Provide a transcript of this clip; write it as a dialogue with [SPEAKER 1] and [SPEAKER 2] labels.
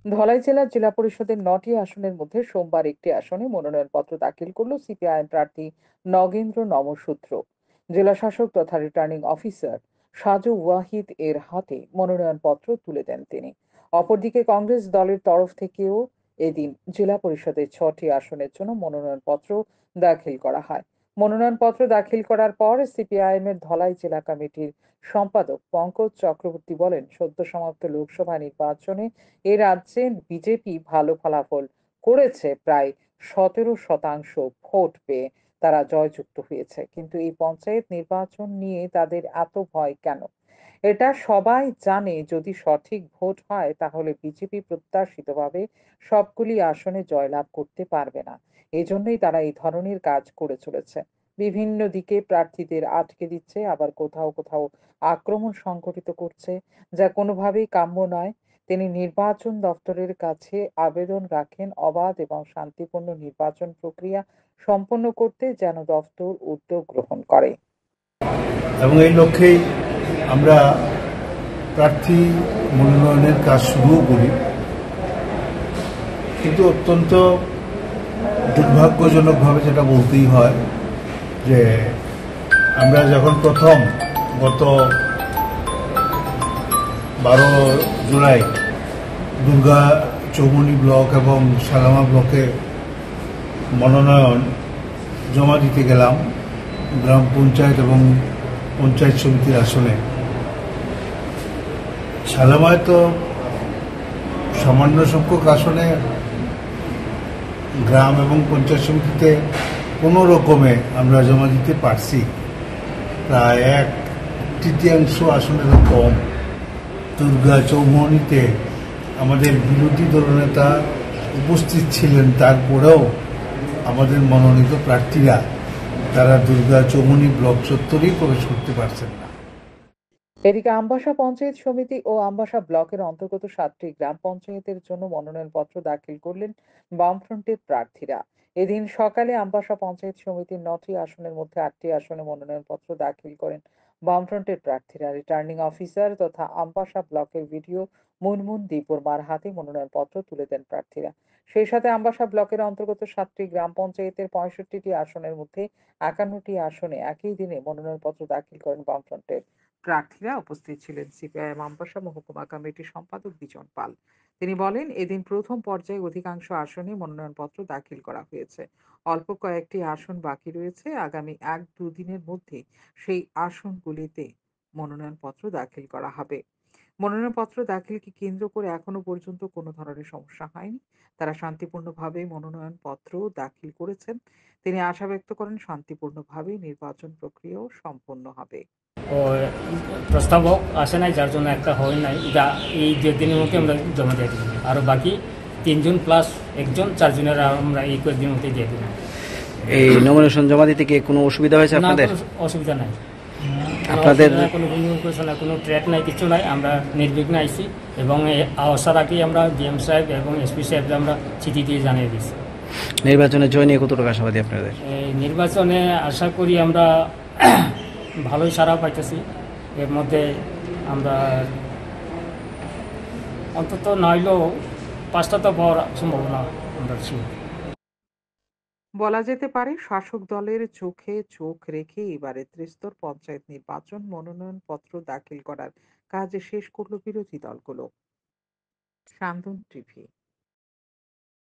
[SPEAKER 1] ধলাই জেলার জেলা পরিষদের ৯টি আসনের মধ্যে সোমবার একটি আসনে মনোনয়নপত্র দাখিল করল সিপিআইএম প্রার্থী নগেন্দ্র নমশূদ্র। জেলা শাসক তথা রিটার্নিং অফিসার সাজু ওয়াহিদ এর হাতে মনোনয়নপত্র তুলে দেন তিনি। অপরদিকে কংগ্রেস দলের তরফ থেকেও এদিন জেলা পরিষদের ৬টি আসনের জন্য মনোনয়নপত্র দাখিল করা হয়। মনোনয়নপত্র দাখিল করার পর সিপিআইএম এর ধলাই জেলা কমিটির সম্পাদক পঙ্কজ চক্রবর্তী বলেন, সদ্য সমাপ্ত লোকসভা নির্বাচনে এ রাজ্যে বিজেপি ভালো ফলাফল করেছে, প্রায় ১৭% ভোট পেয়ে তারা জয়যুক্ত হয়েছে। কিন্তু এই পঞ্চায়েত নির্বাচন নিয়ে তাদের এত ভয় কেন? এটা সবাই জানে, যদি সঠিক ভোট হয় তাহলে বিজেপি প্রত্যাশিতভাবে সবগুলি আসনে জয়লাভ করতে পারবে না। এজন্যই তারা এই ধরনের কাজ করে চলেছে। বিভিন্ন দিকে প্রার্থীদের আটকে দিচ্ছে, আবার কোথাও কোথাও আক্রমণ সংঘটিত করছে, যা কোনোভাবেই কাম্য নয়। তিনি নির্বাচন দপ্তরের কাছে আবেদন রাখেন অবাধ এবং শান্তিপূর্ণ নির্বাচন প্রক্রিয়া সম্পন্ন করতে যেন দফতর উদ্যোগ গ্রহণ করে।
[SPEAKER 2] এবং এই লক্ষ্যেই আমরা প্রার্থী মনোনয়নের কাজ শুরুও করি। কিন্তু অত্যন্ত দুর্ভাগ্যজনকভাবে যেটা বলতেই হয় যে আমরা যখন প্রথম গত 12 জুলাই দুর্গা চৌমনি ব্লক এবং সালামা ব্লকে মনোনয়ন জমা দিতে গেলাম গ্রাম পঞ্চায়েত এবং পঞ্চায়েত সমিতির আসনে, সালামায় তো সামান্য সংখ্যক আসনে গ্রাম এবং পঞ্চায়েত সমিতিতে কোনো রকমে আমরা জমা দিতে পারছি, প্রায় 1/3 আসনেরও কম। দুর্গা চৌমনিতে আমাদের বিরোধী দলনেতা উপস্থিত ছিলেন, তারপরেও আমাদের মনোনীত প্রার্থীরা তারা দুর্গা চৌমনি ব্লক চত্বরেই প্রবেশ করতে পারছেন না।
[SPEAKER 1] এদিকে আমবাসা পঞ্চায়েত সমিতি ও আমবাসা ব্লকের অন্তর্গত 7টি গ্রাম পঞ্চায়েতের জন্য মনোনয়নপত্র দাখিল করলেন বামফ্রন্টের প্রার্থীরা। এদিন সকালে আমবাসা পঞ্চায়েত সমিতির 9টি আসনের মধ্যে 8টি আসনে মনোনয়নপত্র দাখিল করেন বামফ্রন্টের প্রার্থীরা। রিটার্নিং অফিসার তথা আমবাসা ব্লকের ভিডিও মুনমুন দীপবর্মার হাতে মনোনয়নপত্র তুলে দেন প্রার্থীরা। সেই সাথে আমবাসা ব্লকের অন্তর্গত 7টি গ্রাম পঞ্চায়েতের 65টি আসনের মধ্যে 51টি আসনে একই দিনে মনোনয়নপত্র দাখিল করেন বামফ্রন্টের প্রার্থীরা। উপস্থিত ছিলেন সিপিআইএম আমবাসা মহকুমা কমিটির সম্পাদক বিজন পাল। তিনি বলেন, এদিন প্রথম পর্যায়ে অধিকাংশ আসনে মনোনয়নপত্র দাখিল করা হয়েছে। অল্প কয়েকটি আসন বাকি রয়েছে। আগামী 1-2 দিনের মধ্যে সেই আসনগুলিতে মনোনয়নপত্র দাখিল করা হবে। মনোনয়নপত্র দাখিলকে কেন্দ্র করে এখনো পর্যন্ত কোনো ধরনের সমস্যা হয়নি। তারা শান্তিপূর্ণভাবে মনোনয়নপত্র দাখিল করেছেন। তিনি আশা ব্যক্ত করেন শান্তিপূর্ণভাবে নির্বাচন প্রক্রিয়াও সম্পন্ন হবে।
[SPEAKER 3] ও প্রস্তাবক আসে নাই, যার জন্য একটা হয় নাই, যা এই 2 দিনের মধ্যে আমরা জমা দিয়ে দিলাম। আরও বাকি 3 জন প্লাস 1 জন, 4 জনের আমরা এই কয়েকদিনের মধ্যে দিয়ে দিলাম।
[SPEAKER 4] এই নমিনেশন জমা দিতে কি কোনো অসুবিধা হয়েছে
[SPEAKER 3] না,
[SPEAKER 4] আপনাদের?
[SPEAKER 3] কোনো অসুবিধা নাই,
[SPEAKER 4] আপনাদের
[SPEAKER 3] কোনো কমিউনিকেশন নাই, কোনো ট্র্যাক নাই, কিছু নাই। আমরা নির্বিঘ্নে আইছি এবং আসার আগেই আমরা ডিএম সাহেব এবং এসপি সাহেব আমরা চিঠি দিয়ে জানিয়ে দিচ্ছি।
[SPEAKER 4] নির্বাচনে জয় নিয়ে কতটুকু আশাবাদী আপনাদের?
[SPEAKER 3] এই নির্বাচনে আশা করি আমরা ভালোই সাড়া পাইতেছি। এর মধ্যে আমরা অন্তত নইলেও 5টা তো পাওয়ার সম্ভাবনা আমরা ছিল।
[SPEAKER 1] বলা যেতে পারে, শাসক দলের চোখে চোখ রেখে এবারে ত্রিস্তর পঞ্চায়েত নির্বাচন মনোনয়নপত্র দাখিল করার কাজ শেষ করল বিরোধী দলগুলো। শান্তন টিভি।